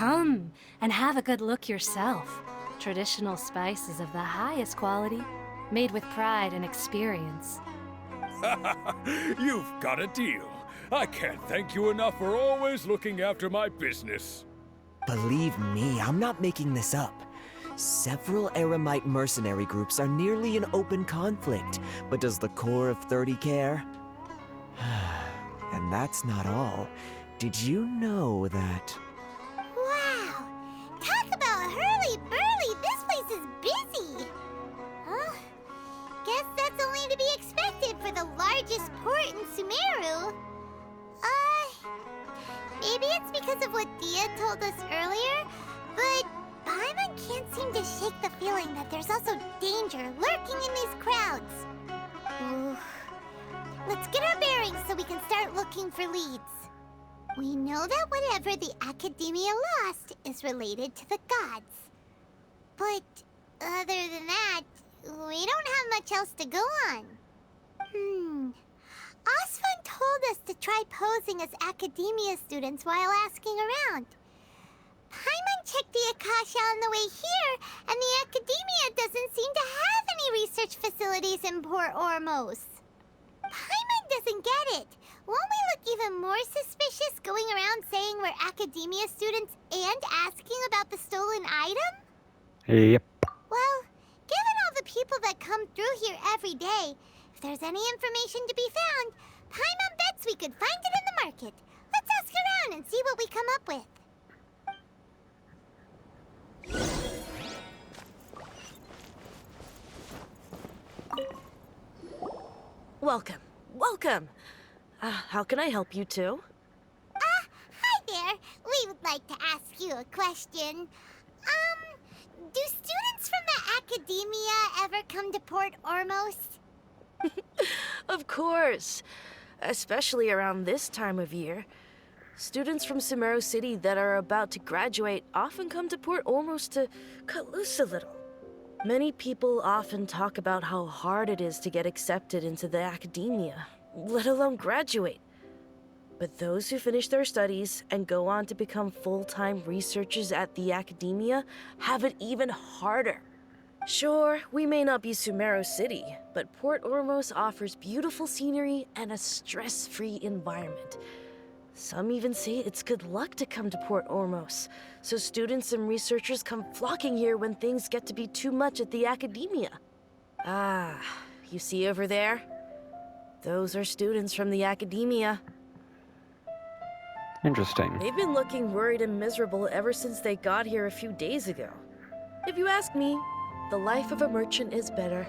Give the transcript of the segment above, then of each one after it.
Come and have a good look yourself. Traditional spices of the highest quality, made with pride and experience. You've got a deal. I can't thank you enough for always looking after my business. Believe me, I'm not making this up. Several Eremite mercenary groups are nearly in open conflict, but does the core of 30 care? And that's not all. Did you know that... Wow! Talk about hurly-burly! This place is busy! Huh? Guess that's only to be expected for the largest port in Sumeru. Maybe it's because of what Dia told us earlier, but Paimon can't seem to shake the feeling that there's also danger lurking in these crowds. Ooh. Let's get our bearings so we can start looking for leads. We know that whatever the Academia lost is related to the gods. But other than that, we don't have much else to go on. Osvan told us to try posing as Academia students while asking around. Paimon checked the Akasha on the way here, and the Academia doesn't seem to have any research facilities in Port Ormos. Paimon doesn't get it. Won't we look even more suspicious going around saying we're Academia students and asking about the stolen item? Yep. Well, given all the people that come through here every day, if there's any information to be found, Paimon bets we could find it in the market. Let's ask around and see what we come up with. Welcome. Welcome. How can I help you two? Hi there. We would like to ask you a question. Do students from the Academia ever come to Port Ormos? Of course. Especially around this time of year. Students from Sumeru City that are about to graduate often come to Port Ormos to cut loose a little. Many people often talk about how hard it is to get accepted into the Academia, let alone graduate. But those who finish their studies and go on to become full-time researchers at the Academia have it even harder. Sure, we may not be Sumeru City, but Port Ormos offers beautiful scenery and a stress-free environment. Some even say it's good luck to come to Port Ormos, so students and researchers come flocking here when things get to be too much at the Academia. Ah, you see over there? Those are students from the Academia. Interesting. They've been looking worried and miserable ever since they got here a few days ago. If you ask me, the life of a merchant is better.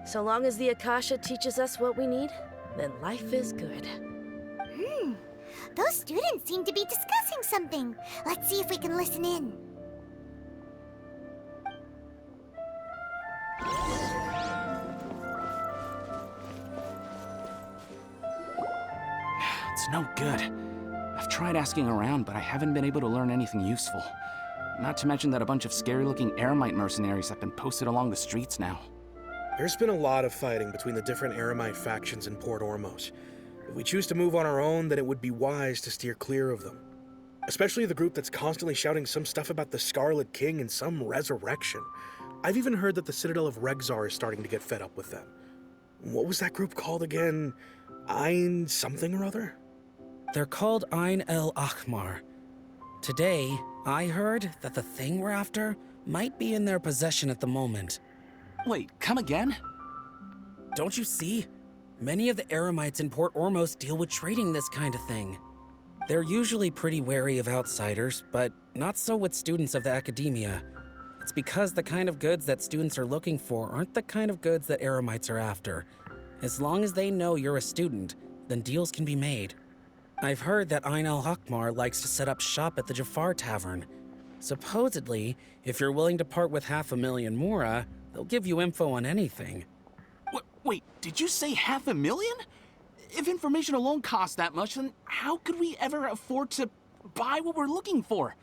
So long as the Akasha teaches us what we need, then life is good. Those students seem to be discussing something. Let's see if we can listen in. It's no good. I've tried asking around, but I haven't been able to learn anything useful. Not to mention that a bunch of scary-looking Eremite mercenaries have been posted along the streets now. There's been a lot of fighting between the different Eremite factions in Port Ormos. If we choose to move on our own, then it would be wise to steer clear of them. Especially the group that's constantly shouting some stuff about the Scarlet King and some resurrection. I've even heard that the Citadel of Regzar is starting to get fed up with them. What was that group called again? Ein something or other? They're called Ein El Akhmar. Today, I heard that the thing we're after might be in their possession at the moment. Wait, come again? Don't you see? Many of the Eremites in Port Ormos deal with trading this kind of thing. They're usually pretty wary of outsiders, but not so with students of the Academia. It's because the kind of goods that students are looking for aren't the kind of goods that Eremites are after. As long as they know you're a student, then deals can be made. I've heard that Ein al-Hakmar likes to set up shop at the Jafar Tavern. Supposedly, if you're willing to part with 500,000 Mora, they'll give you info on anything. Wait, did you say 500,000? If information alone costs that much, then how could we ever afford to buy what we're looking for?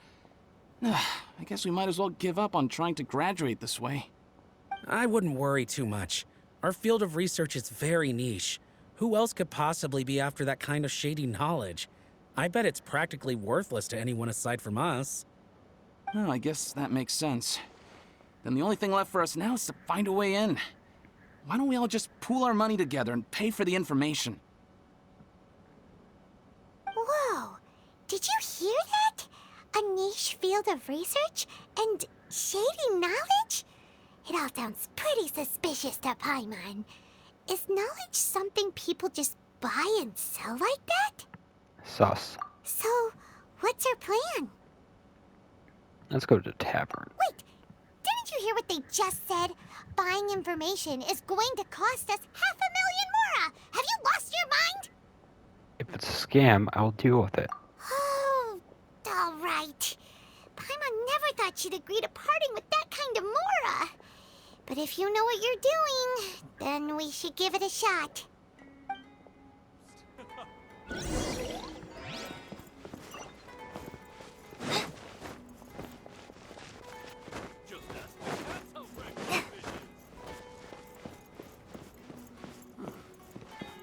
I guess we might as well give up on trying to graduate this way. I wouldn't worry too much. Our field of research is very niche. Who else could possibly be after that kind of shady knowledge? I bet it's practically worthless to anyone aside from us. Well, I guess that makes sense. Then the only thing left for us now is to find a way in. Why don't we all just pool our money together and pay for the information? Whoa! Did you hear that? A niche field of research and shady knowledge? It all sounds pretty suspicious to Paimon. Is knowledge something people just buy and sell like that? Sus. So, what's our plan? Let's go to the tavern. Wait, didn't you hear what they just said? Buying information is going to cost us 500,000 mora! Have you lost your mind? If it's a scam, I'll deal with it. Oh, all right. Paimon never thought she'd agree to parting with that kind of mora. But if you know what you're doing, then we should give it a shot.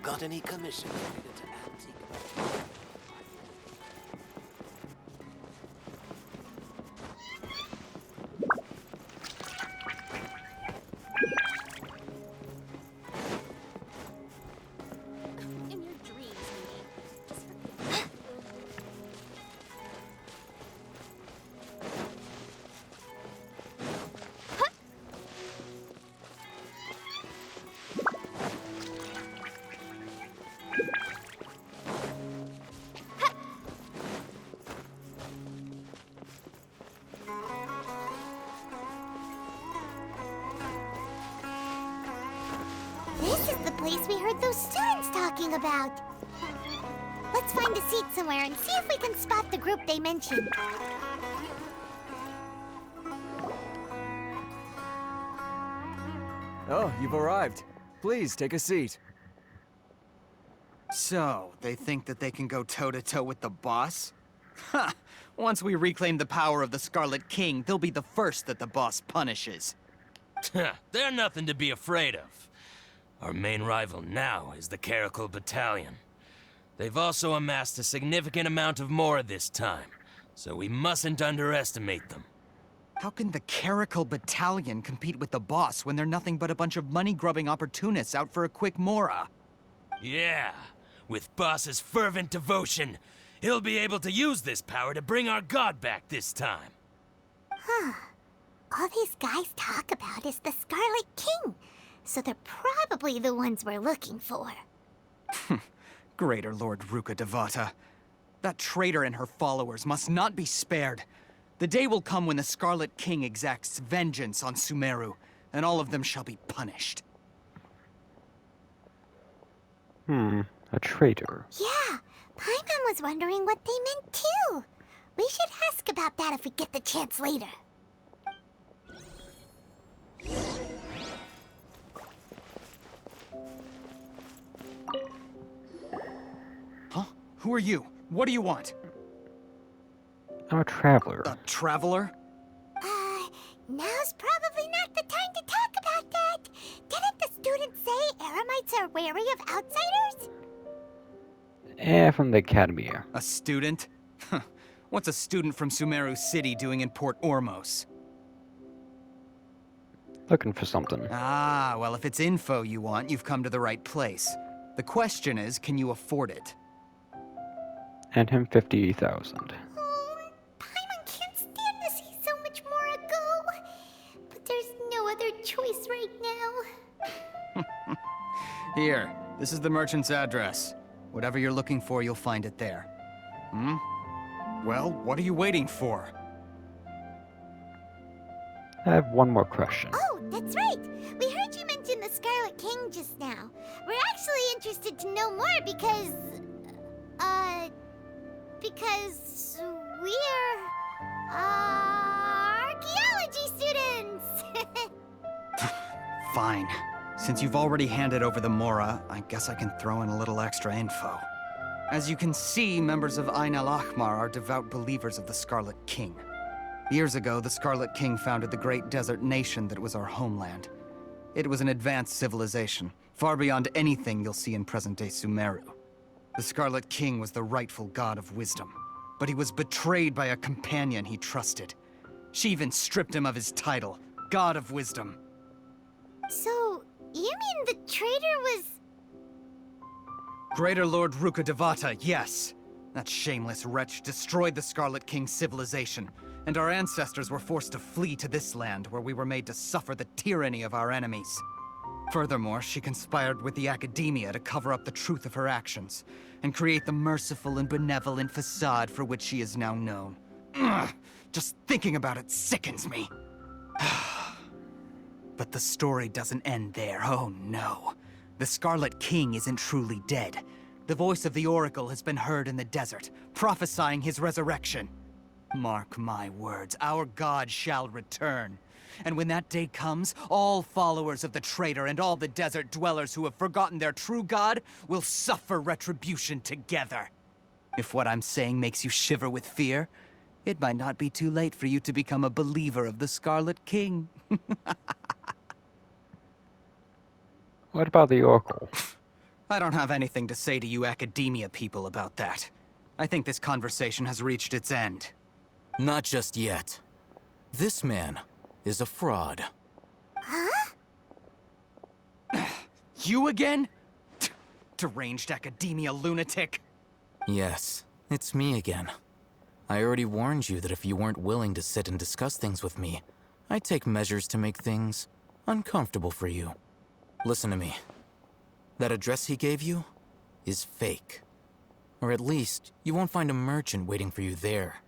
Got any commissions related to antique? In your dreams, maybe. Just forget. This is the place we heard those students talking about. Let's find a seat somewhere and see if we can spot the group they mentioned. Oh, you've arrived. Please, take a seat. So, they think that they can go toe-to-toe with the boss? Ha! Once we reclaim the power of the Scarlet King, they'll be the first that the boss punishes. They're nothing to be afraid of. Our main rival now is the Caracal Battalion. They've also amassed a significant amount of mora this time, so we mustn't underestimate them. How can the Caracal Battalion compete with the boss when they're nothing but a bunch of money-grubbing opportunists out for a quick mora? Yeah, with Boss's fervent devotion, he'll be able to use this power to bring our god back this time. Huh. All these guys talk about is the Scarlet King, so they're probably the ones we're looking for. Greater Lord Ruka Devata. That traitor and her followers must not be spared. The day will come when the Scarlet King exacts vengeance on Sumeru, and all of them shall be punished. A traitor. Yeah, Paimon was wondering what they meant too. We should ask about that if we get the chance later. Huh? Who are you? What do you want? I'm a traveler. A traveler? Now's probably not the time to talk about that. Didn't the students say Eremites are wary of outsiders? From the academy. A student? Huh. What's a student from Sumeru City doing in Port Ormos? Looking for something. Ah, well, if it's info you want, you've come to the right place. The question is, can you afford it? And him 50,000. Oh, Paimon can't stand to see so much more go. But there's no other choice right now. Here, this is the merchant's address. Whatever you're looking for, you'll find it there. Well, what are you waiting for? I have one more question. Oh, that's right. We heard you mention the Scarlet King just now. We're actually interested to know more because we're, archaeology students! Fine. Since you've already handed over the Mora, I guess I can throw in a little extra info. As you can see, members of Ain al-Ahmar are devout believers of the Scarlet King. Years ago, the Scarlet King founded the great desert nation that was our homeland. It was an advanced civilization, far beyond anything you'll see in present-day Sumeru. The Scarlet King was the rightful god of wisdom, but he was betrayed by a companion he trusted. She even stripped him of his title, God of Wisdom. So, you mean the traitor was... Greater Lord Rukkhadevata, yes. That shameless wretch destroyed the Scarlet King's civilization, and our ancestors were forced to flee to this land where we were made to suffer the tyranny of our enemies. Furthermore, she conspired with the Academia to cover up the truth of her actions, and create the merciful and benevolent facade for which she is now known. Ugh, just thinking about it sickens me. But the story doesn't end there, oh no. The Scarlet King isn't truly dead. The voice of the Oracle has been heard in the desert, prophesying his resurrection. Mark my words, our god shall return. And when that day comes, all followers of the traitor and all the desert dwellers who have forgotten their true god will suffer retribution together. If what I'm saying makes you shiver with fear, it might not be too late for you to become a believer of the Scarlet King. What about the Oracle? I don't have anything to say to you Academia people about that. I think this conversation has reached its end. Not just yet. This man is a fraud. Huh? You again? Deranged Academia lunatic. Yes, it's me again. I already warned you that if you weren't willing to sit and discuss things with me, I'd take measures to make things uncomfortable for you. Listen to me. That address he gave you is fake. Or at least, you won't find a merchant waiting for you there.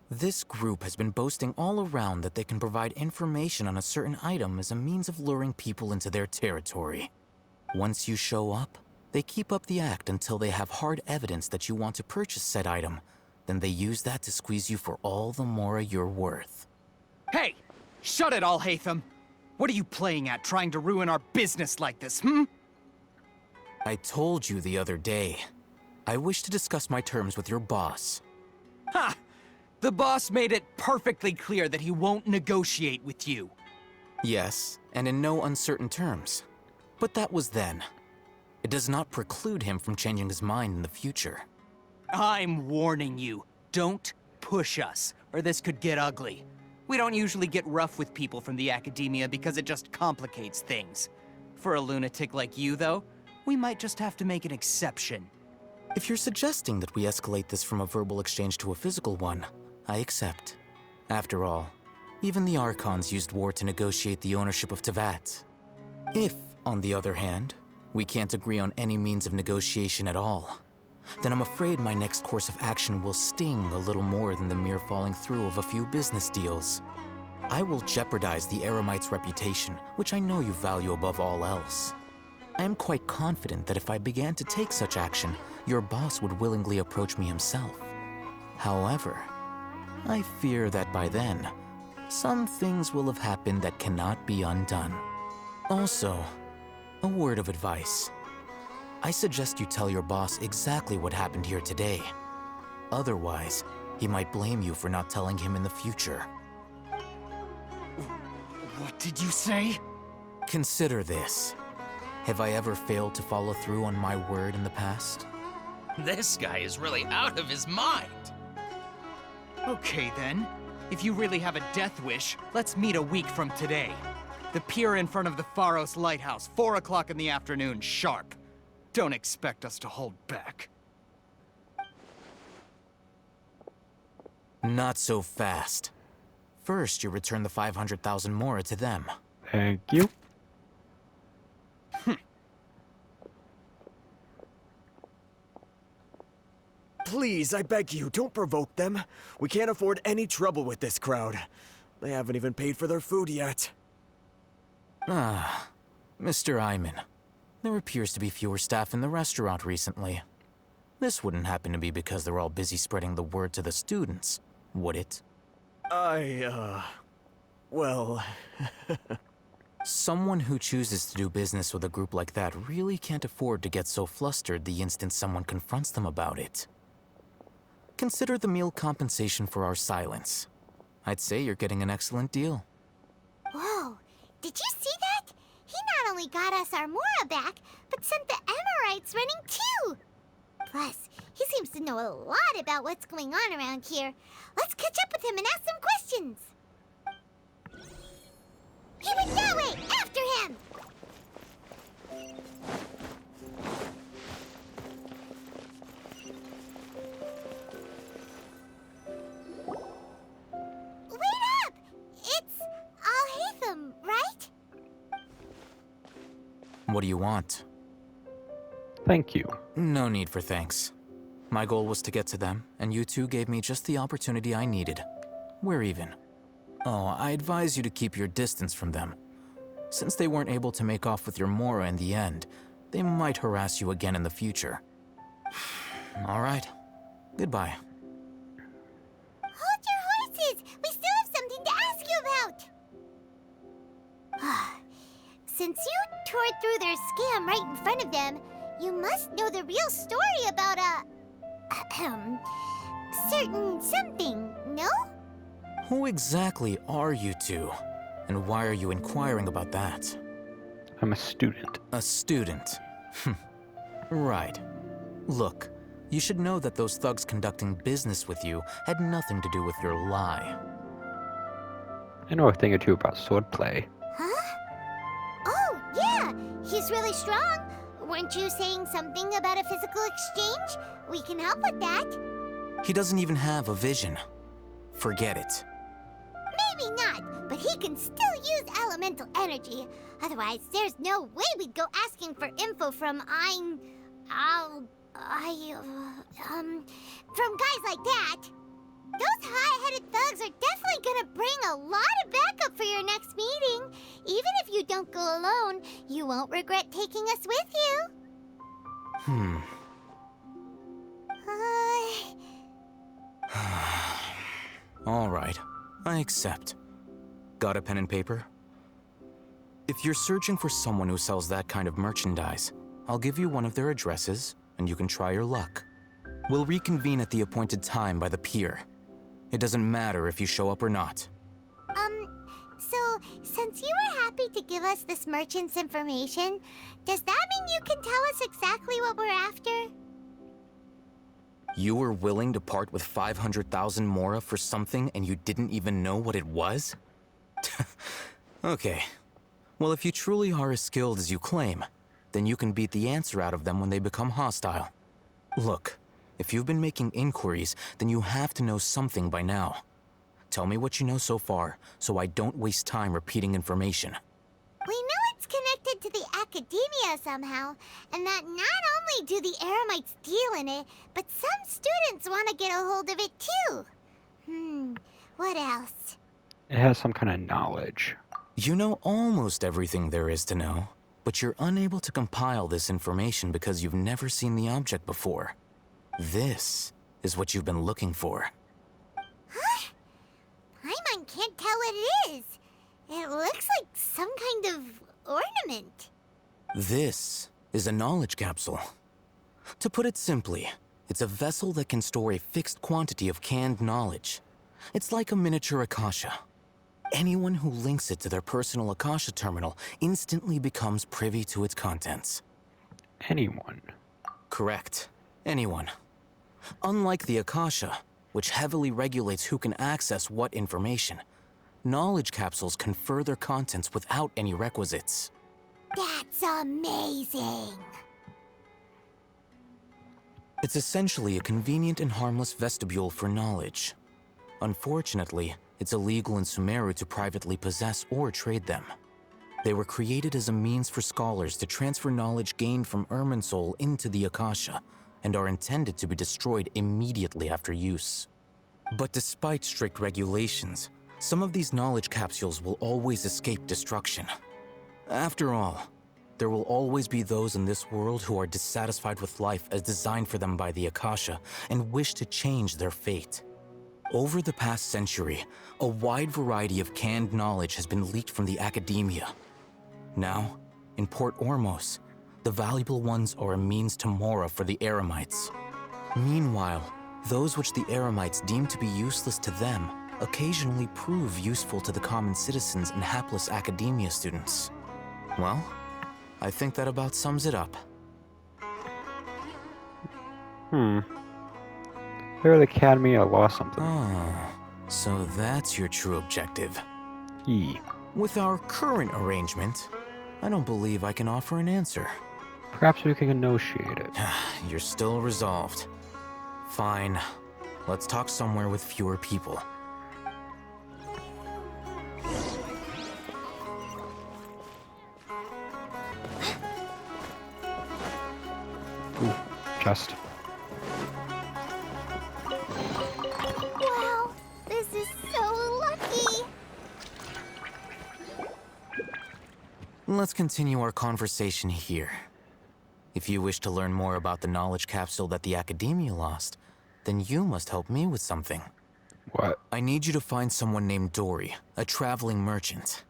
This group has been boasting all around that they can provide information on a certain item as a means of luring people into their territory. Once you show up, they keep up the act until they have hard evidence that you want to purchase said item. Then they use that to squeeze you for all the mora you're worth. Hey! Shut it all, Hatham! What are you playing at, trying to ruin our business like this, hmm? I told you the other day. I wish to discuss my terms with your boss. Ha! The boss made it perfectly clear that he won't negotiate with you. Yes, and in no uncertain terms. But that was then. It does not preclude him from changing his mind in the future. I'm warning you. Don't push us, or this could get ugly. We don't usually get rough with people from the Academia because it just complicates things. For a lunatic like you, though, we might just have to make an exception. If you're suggesting that we escalate this from a verbal exchange to a physical one, I accept. After all, even the Archons used war to negotiate the ownership of Teyvat. If, on the other hand, we can't agree on any means of negotiation at all, then I'm afraid my next course of action will sting a little more than the mere falling through of a few business deals. I will jeopardize the Eremite's reputation, which I know you value above all else. I am quite confident that if I began to take such action, your boss would willingly approach me himself. However, I fear that by then, some things will have happened that cannot be undone. Also, a word of advice. I suggest you tell your boss exactly what happened here today. Otherwise, he might blame you for not telling him in the future. What did you say? Consider this. Have I ever failed to follow through on my word in the past? This guy is really out of his mind. Okay then. If you really have a death wish, let's meet a week from today. The pier in front of the Pharos Lighthouse, 4 o'clock in the afternoon, sharp. Don't expect us to hold back. Not so fast. First, you return the 500,000 mora to them. Thank you. Please, I beg you, don't provoke them. We can't afford any trouble with this crowd. They haven't even paid for their food yet. Ah, Mr. Iman. There appears to be fewer staff in the restaurant recently. This wouldn't happen to be because they're all busy spreading the word to the students, would it? Well... Someone who chooses to do business with a group like that really can't afford to get so flustered the instant someone confronts them about it. Consider the meal compensation for our silence. I'd say you're getting an excellent deal. Whoa, did you see that? He not only got us our Mora back, but sent the Amorites running too! Plus, he seems to know a lot about what's going on around here. Let's catch up with him and ask some questions. He went that way! After him! Wait up! It's Al-Haytham, right? What do you want? Thank you. No need for thanks. My goal was to get to them, and you two gave me just the opportunity I needed. We're even. Oh, I advise you to keep your distance from them. Since they weren't able to make off with your Mora in the end, they might harass you again in the future. All right. Goodbye. Hold your horses! We still have something to ask you about! Since you tore through their scam right in front of them, you must know the real story about certain something, no? Who exactly are you two? And why are you inquiring about that? I'm a student. A student? Right. Look, you should know that those thugs conducting business with you had nothing to do with your lie. I know a thing or two about swordplay. Huh? Oh, yeah! He's really strong! Weren't you saying something about a physical exchange? We can help with that. He doesn't even have a vision. Forget it. Maybe not, but he can still use elemental energy. Otherwise, there's no way we'd go asking for info from from guys like that. Those high-headed thugs are definitely gonna bring a lot of backup for your next meeting. Even if you don't go alone, you won't regret taking us with you. All right, I accept. Got a pen and paper? If you're searching for someone who sells that kind of merchandise, I'll give you one of their addresses, and you can try your luck. We'll reconvene at the appointed time by the pier. It doesn't matter if you show up or not. So, since you were happy to give us this merchant's information, does that mean you can tell us exactly what we're after? You were willing to part with 500,000 Mora for something and you didn't even know what it was? Okay. Well, if you truly are as skilled as you claim, then you can beat the answer out of them when they become hostile. Look, if you've been making inquiries, then you have to know something by now. Tell me what you know so far, so I don't waste time repeating information. We know it's connected to the academia somehow, and that not only do the Eremites deal in it, but some students want to get a hold of it too. What else? It has some kind of knowledge. You know almost everything there is to know, but you're unable to compile this information because you've never seen the object before. This is what you've been looking for. Huh? Paimon can't tell what it is. It looks like some kind of ornament. This is a knowledge capsule. To put it simply, it's a vessel that can store a fixed quantity of canned knowledge. It's like a miniature Akasha. Anyone who links it to their personal Akasha terminal instantly becomes privy to its contents. Anyone? Correct. Anyone. Unlike the Akasha, which heavily regulates who can access what information, knowledge capsules confer their contents without any requisites. That's amazing! It's essentially a convenient and harmless vestibule for knowledge. Unfortunately, it's illegal in Sumeru to privately possess or trade them. They were created as a means for scholars to transfer knowledge gained from Irminsul into the Akasha, and are intended to be destroyed immediately after use. But despite strict regulations, some of these knowledge capsules will always escape destruction. After all, there will always be those in this world who are dissatisfied with life as designed for them by the Akasha and wish to change their fate. Over the past century, a wide variety of canned knowledge has been leaked from the academia. Now, in Port Ormos, the valuable ones are a means to Mora for the Eremites. Meanwhile, those which the Eremites deem to be useless to them occasionally prove useful to the common citizens and hapless academia students. Well, I think that about sums it up. They're the Academy, I lost something. Oh, so that's your true objective. E. With our current arrangement, I don't believe I can offer an answer. Perhaps we can negotiate it. You're still resolved. Fine. Let's talk somewhere with fewer people. Ooh, chest. Wow, this is so lucky. Let's continue our conversation here. If you wish to learn more about the knowledge capsule that the Academia lost, then you must help me with something. What? I need you to find someone named Dory, a traveling merchant.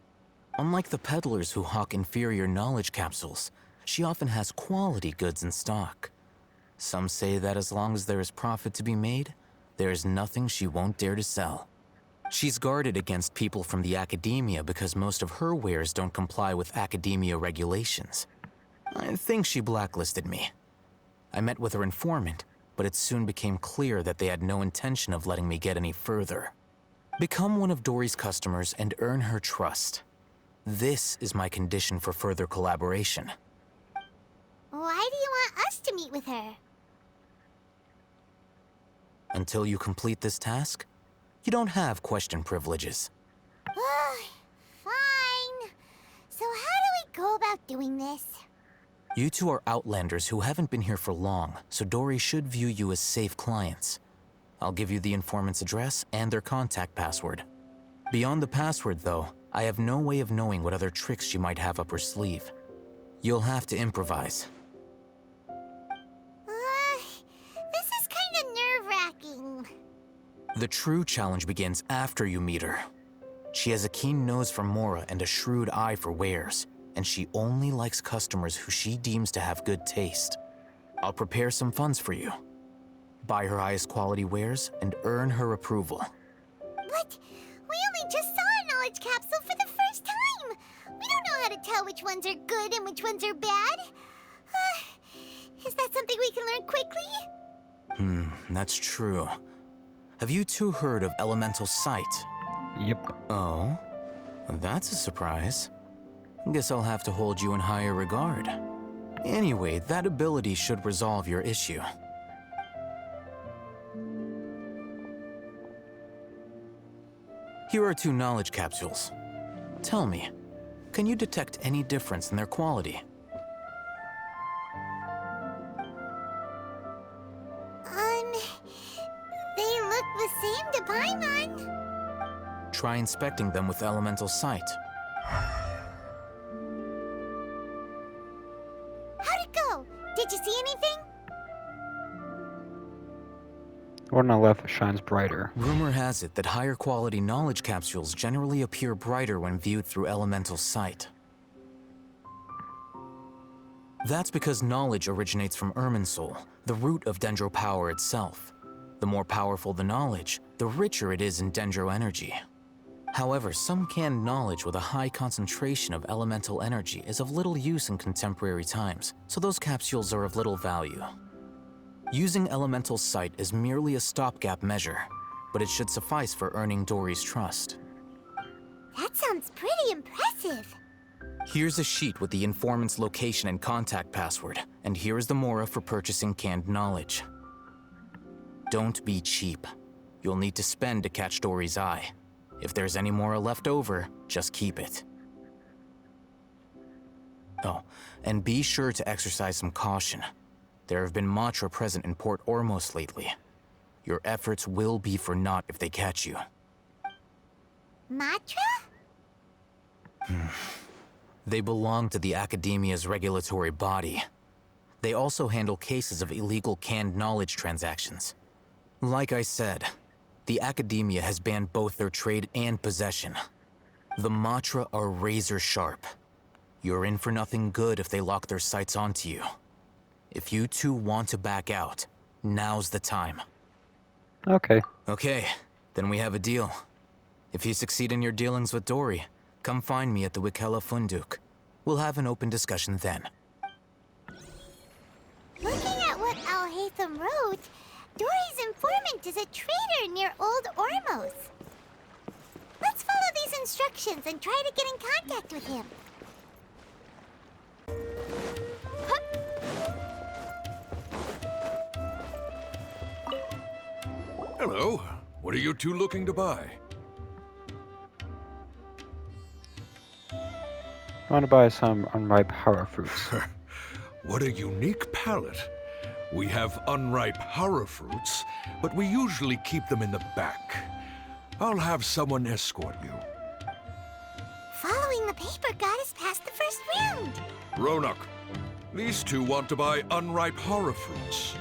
Unlike the peddlers who hawk inferior knowledge capsules, she often has quality goods in stock. Some say that as long as there is profit to be made, there is nothing she won't dare to sell. She's guarded against people from the Academia because most of her wares don't comply with Academia regulations. I think she blacklisted me. I met with her informant, but it soon became clear that they had no intention of letting me get any further. Become one of Dory's customers and earn her trust. This is my condition for further collaboration. Why do you want us to meet with her? Until you complete this task, you don't have question privileges. Fine. So how do we go about doing this? You two are outlanders who haven't been here for long, so Dory should view you as safe clients. I'll give you the informant's address and their contact password. Beyond the password, though, I have no way of knowing what other tricks she might have up her sleeve. You'll have to improvise. This is kind of nerve-wracking. The true challenge begins after you meet her. She has a keen nose for Mora and a shrewd eye for wares, and she only likes customers who she deems to have good taste. I'll prepare some funds for you. Buy her highest quality wares and earn her approval. But we only just saw a knowledge capsule for the first time. We don't know how to tell which ones are good and which ones are bad. Is that something we can learn quickly? That's true. Have you two heard of elemental sight? Yep. Oh? That's a surprise. Guess I'll have to hold you in higher regard. Anyway, that ability should resolve your issue. Here are 2 knowledge capsules. Tell me, can you detect any difference in their quality? They look the same to Paimon. Try inspecting them with elemental sight. How'd it go? Did you see anything? The one on the left shines brighter. Rumor has it that higher quality knowledge capsules generally appear brighter when viewed through elemental sight. That's because knowledge originates from Irminsul, the root of Dendro power itself. The more powerful the knowledge, the richer it is in Dendro energy. However, some canned knowledge with a high concentration of elemental energy is of little use in contemporary times, so those capsules are of little value. Using elemental sight is merely a stopgap measure, but it should suffice for earning Dory's trust. That sounds pretty impressive. Here's a sheet with the informant's location and contact password, and here is the Mora for purchasing canned knowledge. Don't be cheap. You'll need to spend to catch Dory's eye. If there's any Mora left over, just keep it. Oh, and be sure to exercise some caution. There have been Matra present in Port Ormos lately. Your efforts will be for naught if they catch you. Matra? They belong to the Academia's regulatory body. They also handle cases of illegal canned knowledge transactions. Like I said, the Academia has banned both their trade and possession. The Matra are razor sharp. You're in for nothing good if they lock their sights onto you. If you two want to back out, now's the time. Okay. Okay, then we have a deal. If you succeed in your dealings with Dory, come find me at the Wikela Funduk. We'll have an open discussion then. Looking at what what Al-Haytham wrote, Dory's informant is a traitor near Old Ormos. Let's follow these instructions and try to get in contact with him. Hello. What are you two looking to buy? I want to buy some unripe horror fruits. What a unique palate. We have unripe horror fruits, but we usually keep them in the back. I'll have someone escort you. Following the paper got us past the first round. Ronak, these two want to buy unripe horror fruits.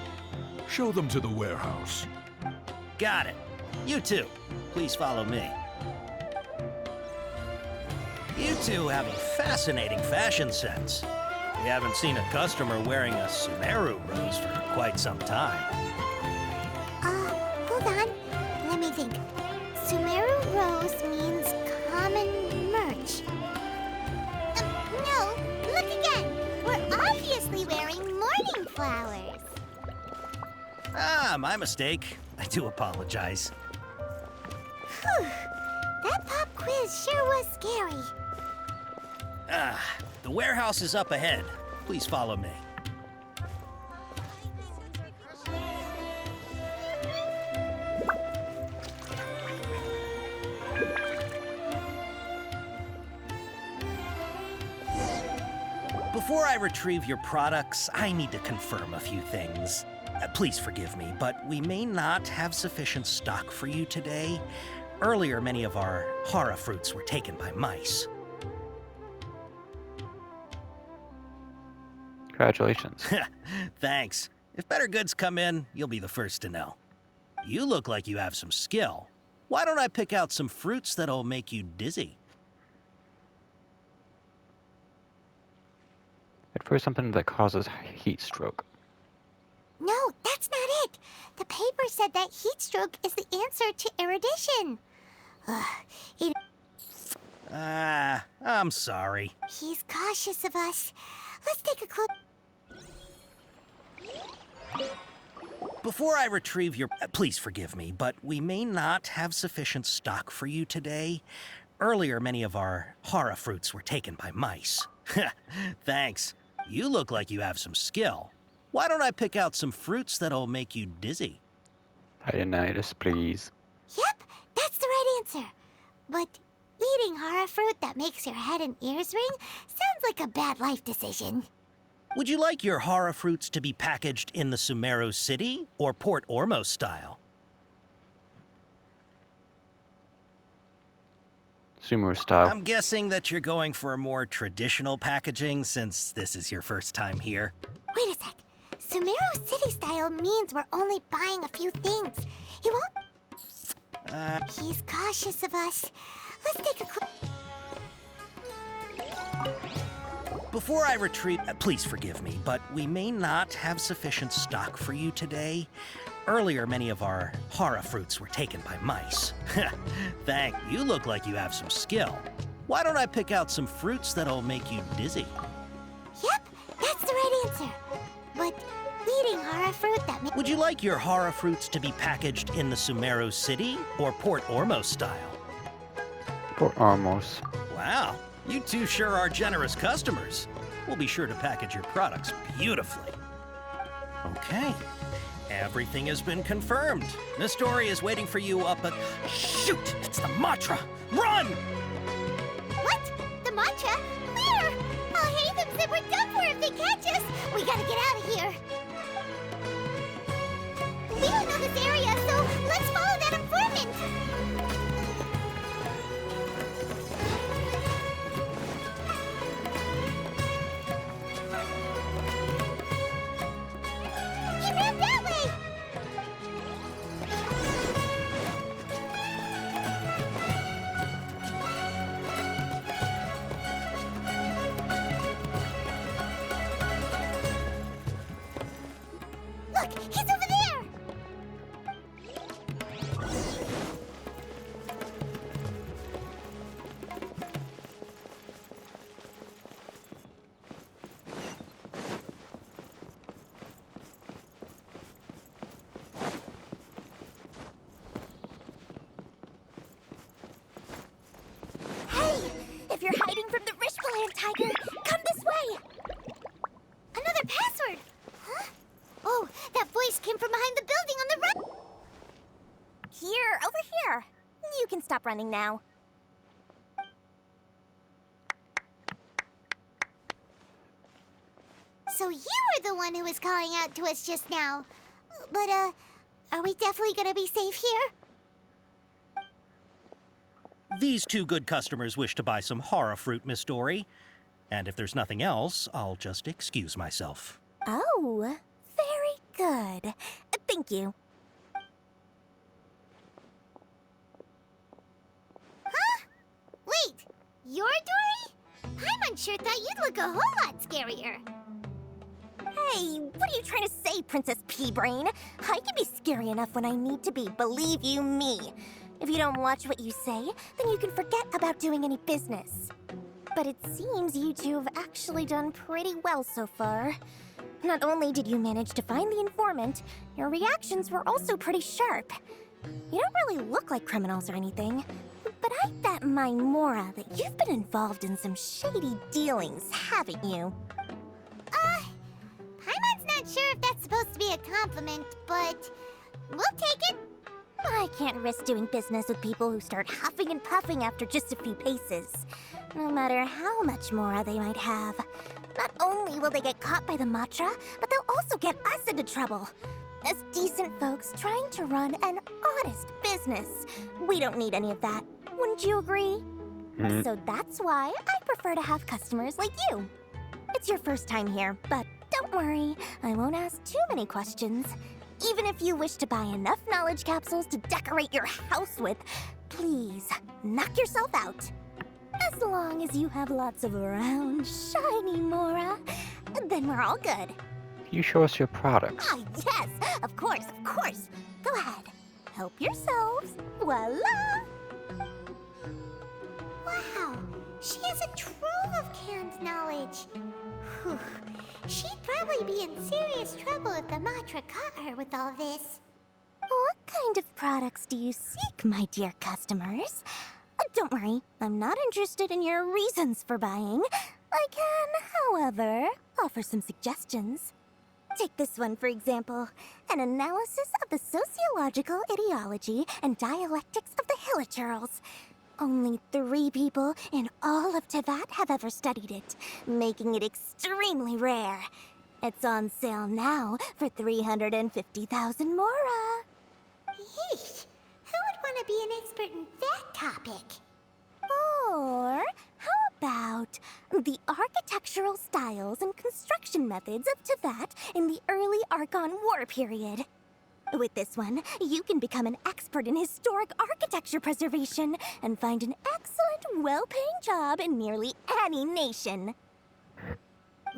Show them to the warehouse. Got it. You two, please follow me. You two have a fascinating fashion sense. We haven't seen a customer wearing a Sumeru rose for quite some time. Hold on. Let me think. Sumeru rose means common merch. No, look again. We're obviously wearing morning flowers. Ah, my mistake. I do apologize. Whew. That pop quiz sure was scary. The warehouse is up ahead. Please follow me. Before I retrieve your products, I need to confirm a few things. Please forgive me, but we may not have sufficient stock for you today. Earlier, many of our hara fruits were taken by mice. Congratulations. Thanks. If better goods come in, you'll be the first to know. You look like you have some skill. Why don't I pick out some fruits that'll make you dizzy? Look for something that causes heat stroke. No, that's not it. The paper said that heat stroke is the answer to erudition. I'm sorry. He's cautious of us. Let's take a close... Before I retrieve your... Please forgive me, but we may not have sufficient stock for you today. Earlier, many of our hara fruits were taken by mice. Thanks. You look like you have some skill. Why don't I pick out some fruits that'll make you dizzy? Hydenitis, please. Yep, that's the right answer. But eating hara fruit that makes your head and ears ring sounds like a bad life decision. Would you like your hara fruits to be packaged in the Sumeru City or Port Ormos style? Sumeru style. I'm guessing that you're going for a more traditional packaging since this is your first time here. Wait a sec. Sumeru City style means we're only buying a few things. He won't... He's cautious of us. Let's take a Before I retrieve... please forgive me, but we may not have sufficient stock for you today. Earlier, many of our hara fruits were taken by mice. Thank you. Look like you have some skill. Why don't I pick out some fruits that'll make you dizzy? Yep, that's the right answer. But eating hara fruit that Would you like your hara fruits to be packaged in the Sumeru City or Port Ormos style? Port Ormos. Wow, you two sure are generous customers. We'll be sure to package your products beautifully. Okay, everything has been confirmed. Miss Dory is waiting for you up at... Shoot, it's the Matra! Run! What? The mantra? Where? I'll hate them said we're done for if they catch us. We gotta get out of here. We don't know this area, so let's follow that informant. He ran that way. Look, he's over there! stop running now. So you were the one who was calling out to us just now. But, are we definitely gonna be safe here? These two good customers wish to buy some horror fruit, Miss Dory. And if there's nothing else, I'll just excuse myself. Oh, very good. Thank you. Huh? Wait, you're Dory? Paimon sure thought you'd look a whole lot scarier. Hey, what are you trying to say, Princess Pea-Brain? I can be scary enough when I need to be, believe you me. If you don't watch what you say, then you can forget about doing any business. But it seems you two have actually done pretty well so far. Not only did you manage to find the informant, your reactions were also pretty sharp. You don't really look like criminals or anything, but I bet my Mora that you've been involved in some shady dealings, haven't you? Paimon's not sure if that's supposed to be a compliment, but we'll take it. I can't risk doing business with people who start huffing and puffing after just a few paces. No matter how much Mora they might have. Not only will they get caught by the Matra, but they'll also get us into trouble. As decent folks trying to run an honest business, we don't need any of that. Wouldn't you agree? So that's why I prefer to have customers like you. It's your first time here, but don't worry, I won't ask too many questions. Even if you wish to buy enough knowledge capsules to decorate your house with, please, knock yourself out. As long as you have lots of round, shiny Mora, then we're all good. Can you show us your products? Ah, yes, of course, of course. Go ahead, help yourselves. Voila! Wow, she has a trove of canned knowledge. Whew. She'd probably be in serious trouble if the Matra caught her with all this. What kind of products do you seek, my dear customers? Don't worry, I'm not interested in your reasons for buying. I can, however, offer some suggestions. Take this one, for example. An analysis of the sociological ideology and dialectics of the Hilichurls. Only 3 people in all of Teyvat have ever studied it, making it extremely rare. It's on sale now for 350,000 Mora. Yeesh, who would want to be an expert in that topic? Or how about the architectural styles and construction methods of Teyvat in the early Archon War period? With this one, you can become an expert in historic architecture preservation and find an excellent, well-paying job in nearly any nation.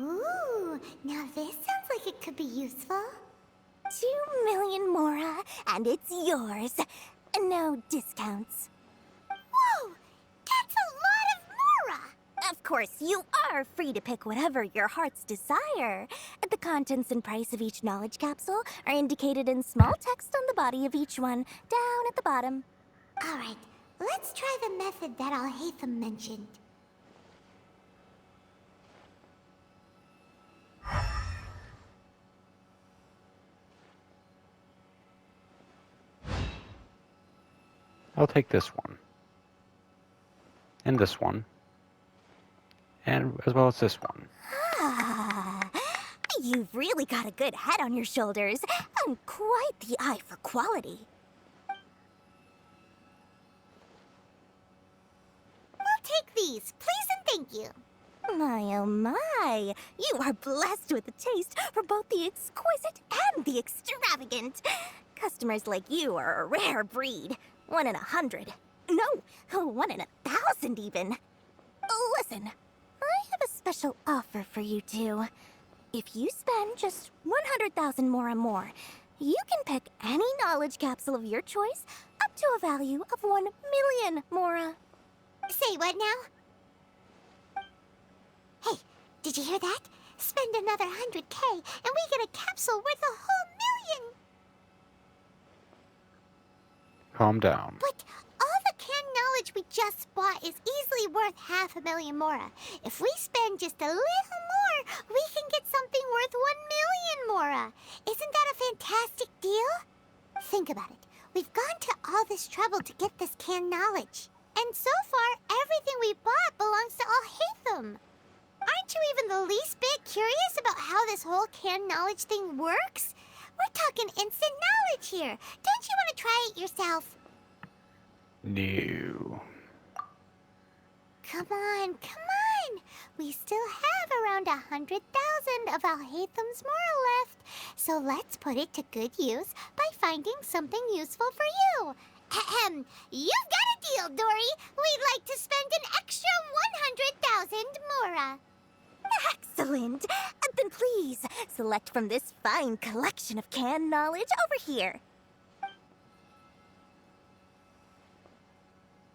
Ooh, now this sounds like it could be useful. 2 million Mora, and it's yours. No discounts. Whoa! That's a lot of Mora! Of course, you are free to pick whatever your heart's desire. The contents and price of each knowledge capsule are indicated in small text on the body of each one, down at the bottom. Alright, let's try the method that Alhaitham mentioned. I'll take this one. And this one. And as well as this one. Ah, you've really got a good head on your shoulders, and quite the eye for quality. We'll take these, please and thank you. My oh my, you are blessed with a taste for both the exquisite and the extravagant. Customers like you are a rare breed. 1 in 100. No, 1 in 1,000 even. Listen, I have a special offer for you two. If you spend just 100,000 more, you can pick any knowledge capsule of your choice up to a value of 1 million Mora. Say what now? Hey, did you hear that? Spend another 100K and we get a capsule worth a whole million! Calm down. But all the canned knowledge we just bought is easily worth 500,000 Mora. If we spend just a little more, we can get something worth 1 million Mora. Isn't that a fantastic deal? Think about it. We've gone to all this trouble to get this canned knowledge. And so far, everything we bought belongs to Alhaitham. Aren't you even the least bit curious about how this whole canned knowledge thing works? We're talking instant knowledge here. Don't you want to try it yourself? No. Come on, come on! We still have around 100,000 of Alhaitham's moral left, so let's put it to good use by finding something useful for you. Ahem, you've got a deal, Dory. We'd like to spend an extra 100,000 mora. Excellent! Then please, select from this fine collection of canned knowledge over here.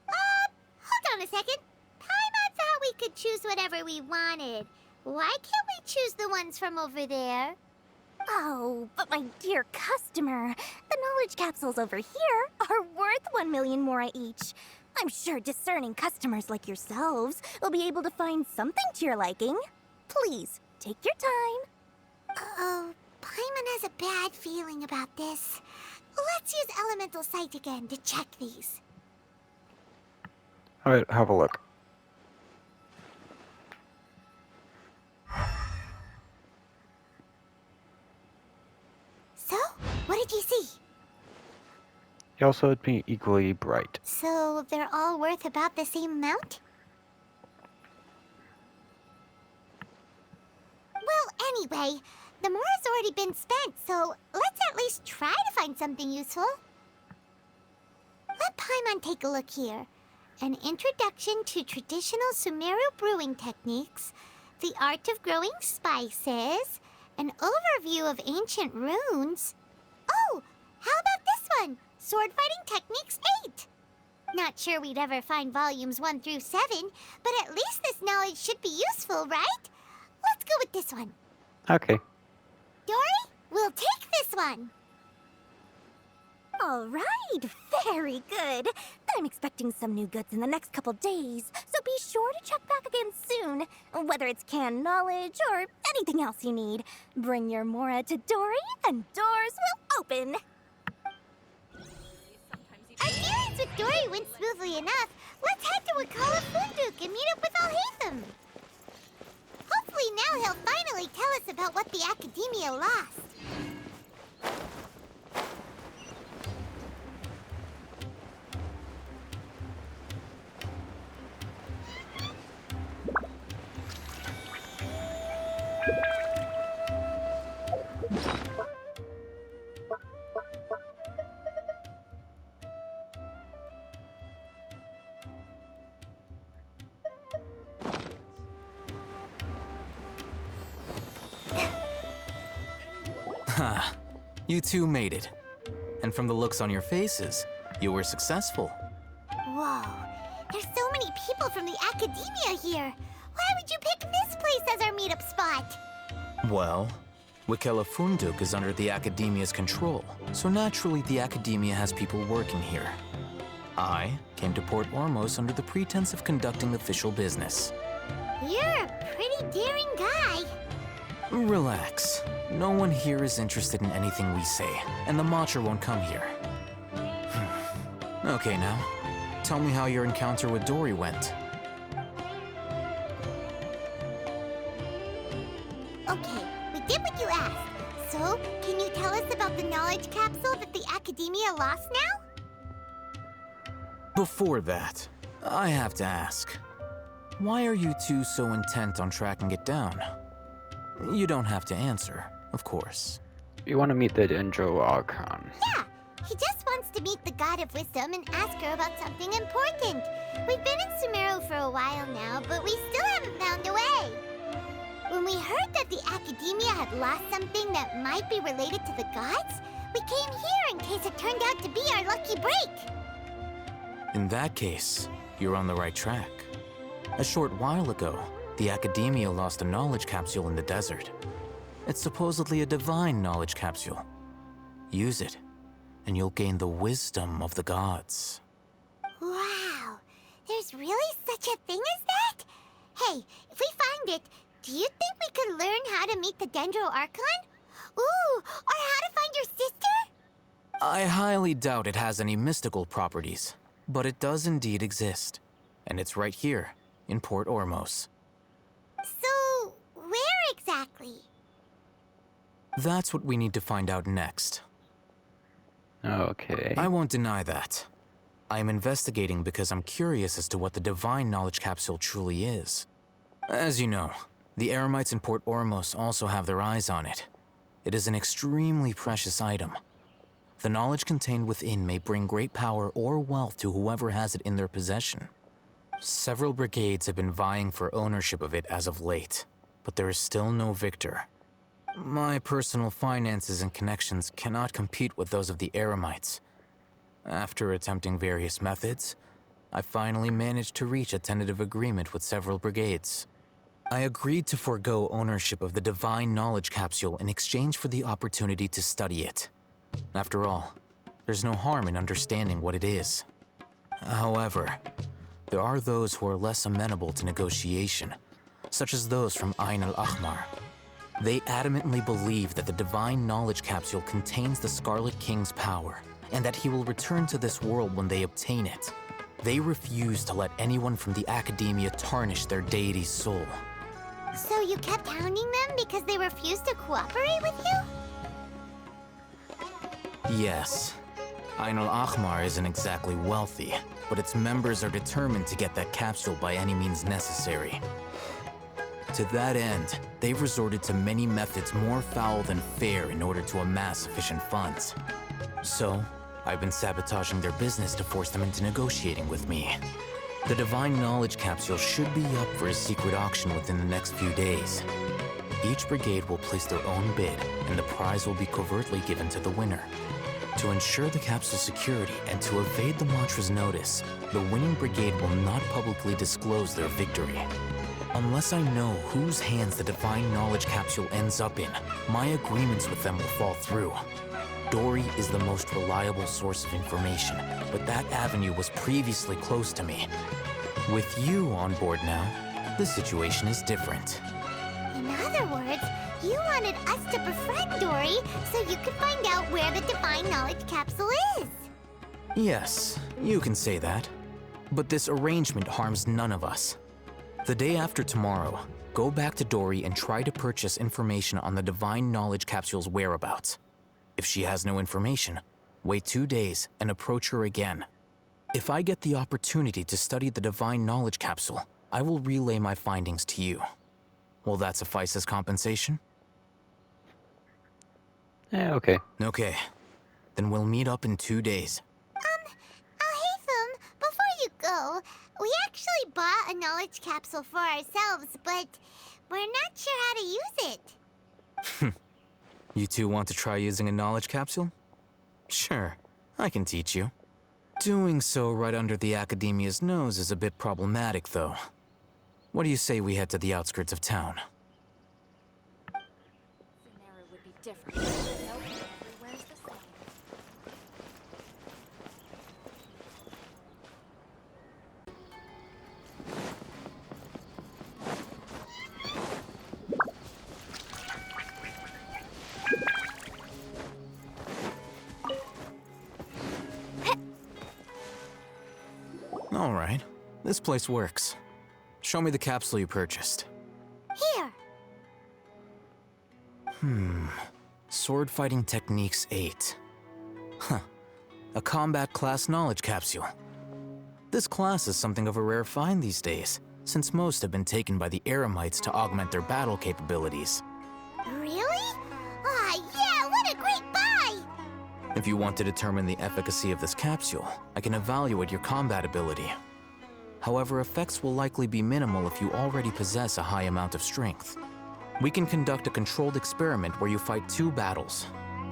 Hold on a second. Paimon thought we could choose whatever we wanted. Why can't we choose the ones from over there? Oh, but my dear customer, the knowledge capsules over here are worth 1 million mora each. I'm sure discerning customers like yourselves will be able to find something to your liking. Please, take your time. Uh-oh, Paimon has a bad feeling about this. Let's use Elemental Sight again to check these. Alright, have a look. So, what did you see? He also would be equally bright. So, they're all worth about the same amount? Well, anyway, the mora's already been spent, so let's at least try to find something useful. Let Paimon take a look here. An introduction to traditional Sumeru brewing techniques, the art of growing spices, an overview of ancient runes. Oh, how about this one? Sword Fighting Techniques 8. Not sure we'd ever find volumes 1 through 7, but at least this knowledge should be useful, right? Let's go with this one. Okay. Dory, we'll take this one. All right, very good. I'm expecting some new goods in the next couple days, so be sure to check back again soon. Whether it's canned knowledge or anything else you need, bring your mora to Dory and doors will open. Our dealings with Dory went smoothly enough. Let's head to Wakala Funduk and meet up with Alhaitham. Hopefully now he'll finally tell us about what the Academia lost. Ha! You two made it. And from the looks on your faces, you were successful. Whoa, there's so many people from the Academia here. Why would you pick this place as our meetup spot? Well, Wakela Funduk is under the Academia's control, so naturally the Academia has people working here. I came to Port Ormos under the pretense of conducting official business. You're a pretty daring guy. Relax. No one here is interested in anything we say, and the Matcha won't come here. Okay now, tell me how your encounter with Dory went. Okay, we did what you asked. So, can you tell us about the knowledge capsule that the Academia lost now? Before that, I have to ask, why are you two so intent on tracking it down? You don't have to answer, of course. You want to meet the Dendro Archon. Yeah, he just wants to meet the God of Wisdom and ask her about something important. We've been in Sumeru for a while now, but we still haven't found a way. When we heard that the Academia had lost something that might be related to the gods, we came here in case it turned out to be our lucky break. In that case, you're on the right track. A short while ago, the Academia lost a knowledge capsule in the desert. It's supposedly a divine knowledge capsule. Use it, and you'll gain the wisdom of the gods. Wow, there's really such a thing as that? Hey, if we find it, do you think we could learn how to meet the Dendro Archon? Ooh, or how to find your sister? I highly doubt it has any mystical properties, but it does indeed exist. And it's right here, in Port Ormos. So, where exactly? That's what we need to find out next. Okay. I won't deny that. I am investigating because I'm curious as to what the Divine Knowledge Capsule truly is. As you know, the Eremites in Port Ormos also have their eyes on it. It is an extremely precious item. The knowledge contained within may bring great power or wealth to whoever has it in their possession. Several brigades have been vying for ownership of it as of late, but there is still no victor. My personal finances and connections cannot compete with those of the Eremites. After attempting various methods, I finally managed to reach a tentative agreement with several brigades. I agreed to forego ownership of the Divine Knowledge Capsule in exchange for the opportunity to study it. After all, there's no harm in understanding what it is. However, there are those who are less amenable to negotiation, such as those from Ain al-Ahmar. They adamantly believe that the Divine Knowledge Capsule contains the Scarlet King's power, and that he will return to this world when they obtain it. They refuse to let anyone from the Academia tarnish their deity's soul. So you kept hounding them because they refused to cooperate with you? Yes. Ain al-Ahmar isn't exactly wealthy, but its members are determined to get that capsule by any means necessary. To that end, they've resorted to many methods more foul than fair in order to amass sufficient funds. So, I've been sabotaging their business to force them into negotiating with me. The Divine Knowledge Capsule should be up for a secret auction within the next few days. Each brigade will place their own bid, and the prize will be covertly given to the winner. To ensure the capsule's security and to evade the Matra's notice, the winning brigade will not publicly disclose their victory. Unless I know whose hands the Divine Knowledge Capsule ends up in, my agreements with them will fall through. Dory is the most reliable source of information, but that avenue was previously closed to me. With you on board now, the situation is different. In other words, you wanted us to befriend Dory so you could find out where the Divine Knowledge Capsule is. Yes, you can say that. But this arrangement harms none of us. The day after tomorrow, go back to Dory and try to purchase information on the Divine Knowledge Capsule's whereabouts. If she has no information, wait 2 days and approach her again. If I get the opportunity to study the Divine Knowledge Capsule, I will relay my findings to you. Will that suffice as compensation? Yeah, okay. Okay. Then we'll meet up in 2 days. Alhaitham, before you go, we actually bought a knowledge capsule for ourselves, but we're not sure how to use it. You two want to try using a knowledge capsule? Sure, I can teach you. Doing so right under the Academia's nose is a bit problematic, though. What do you say we head to the outskirts of town? Scenario would be different. Everywhere's the same. All right, this place works. Show me the capsule you purchased. Here. Sword Fighting Techniques 8. Huh. A combat class knowledge capsule. This class is something of a rare find these days, since most have been taken by the Eremites to augment their battle capabilities. Really? Ah, yeah, what a great buy! If you want to determine the efficacy of this capsule, I can evaluate your combat ability. However, effects will likely be minimal if you already possess a high amount of strength. We can conduct a controlled experiment where you fight 2 battles,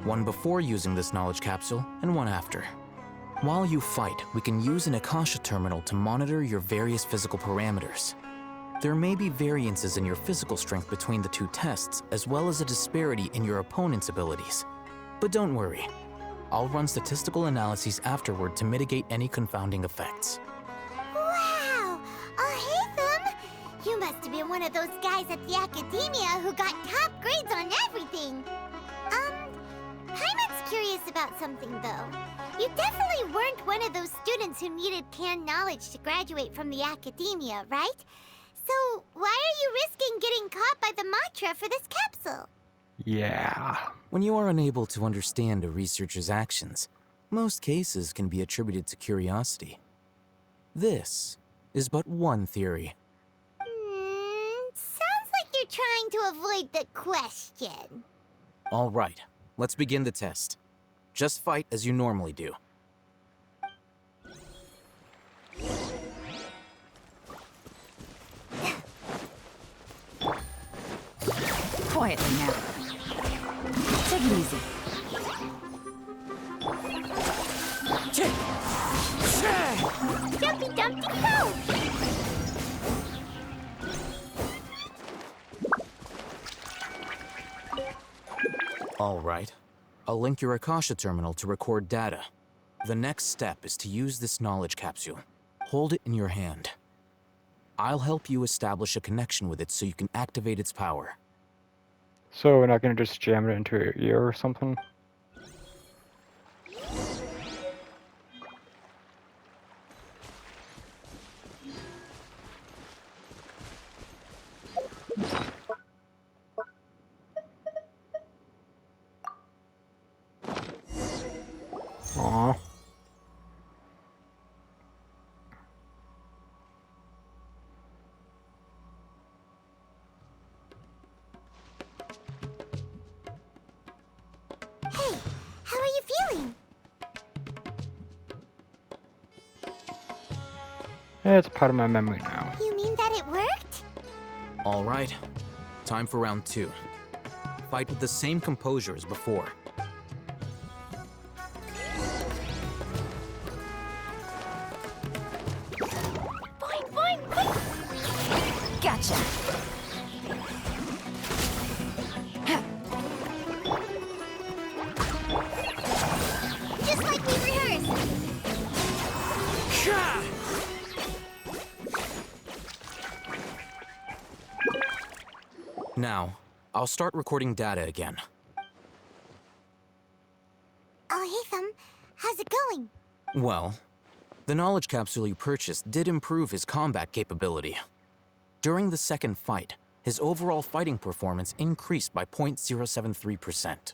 one before using this knowledge capsule and one after. While you fight, we can use an Akasha terminal to monitor your various physical parameters. There may be variances in your physical strength between the 2 tests, as well as a disparity in your opponent's abilities. But don't worry, I'll run statistical analyses afterward to mitigate any confounding effects. Wow! Alhaitham! You must have been one of those guys at the Academia who got top grades on everything. Paimon's curious about about something, though. You definitely weren't one of those students who needed canned knowledge to graduate from the academia, right? So, why are you risking getting caught by the Matra for this capsule? Yeah. When you are unable to understand a researcher's actions, most cases can be attributed to curiosity. This is but one theory. Sounds like you're trying to avoid the question. All right, let's begin the test. Just fight as you normally do. Quietly now. Take it easy. Jumpy Dumpty Go! All right. I'll link your Akasha terminal to record data. The next step is to use this knowledge capsule. Hold it in your hand. I'll help you establish a connection with it so you can activate its power. So we're not gonna just jam it into your ear or something? Aww. Hey, how are you feeling? Yeah, it's part of my memory now. You mean that it worked? All right. Time for round 2. Fight with the same composure as before. Boing, boing, quick! Gotcha. Just like we rehearsed! Now, I'll start recording data again. Oh, hey, Thumb. How's it going? Well, the knowledge capsule you purchased did improve his combat capability. During the second fight, his overall fighting performance increased by 0.073%.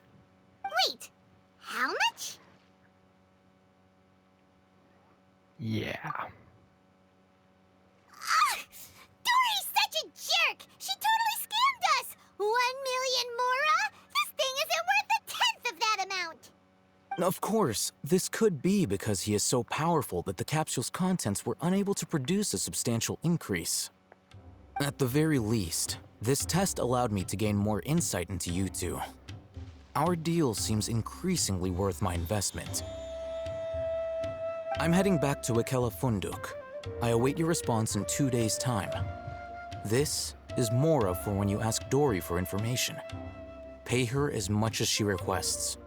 Wait, how much? Yeah. Dory's such a jerk! She totally scammed us! 1 million Mora? This thing isn't worth a tenth of that amount! Of course, this could be because he is so powerful that the capsule's contents were unable to produce a substantial increase. At the very least, this test allowed me to gain more insight into you two. Our deal seems increasingly worth my investment. I'm heading back to Akela Funduk. I await your response in 2 days' time. This is Mora for when you ask Dory for information. Pay her as much as she requests.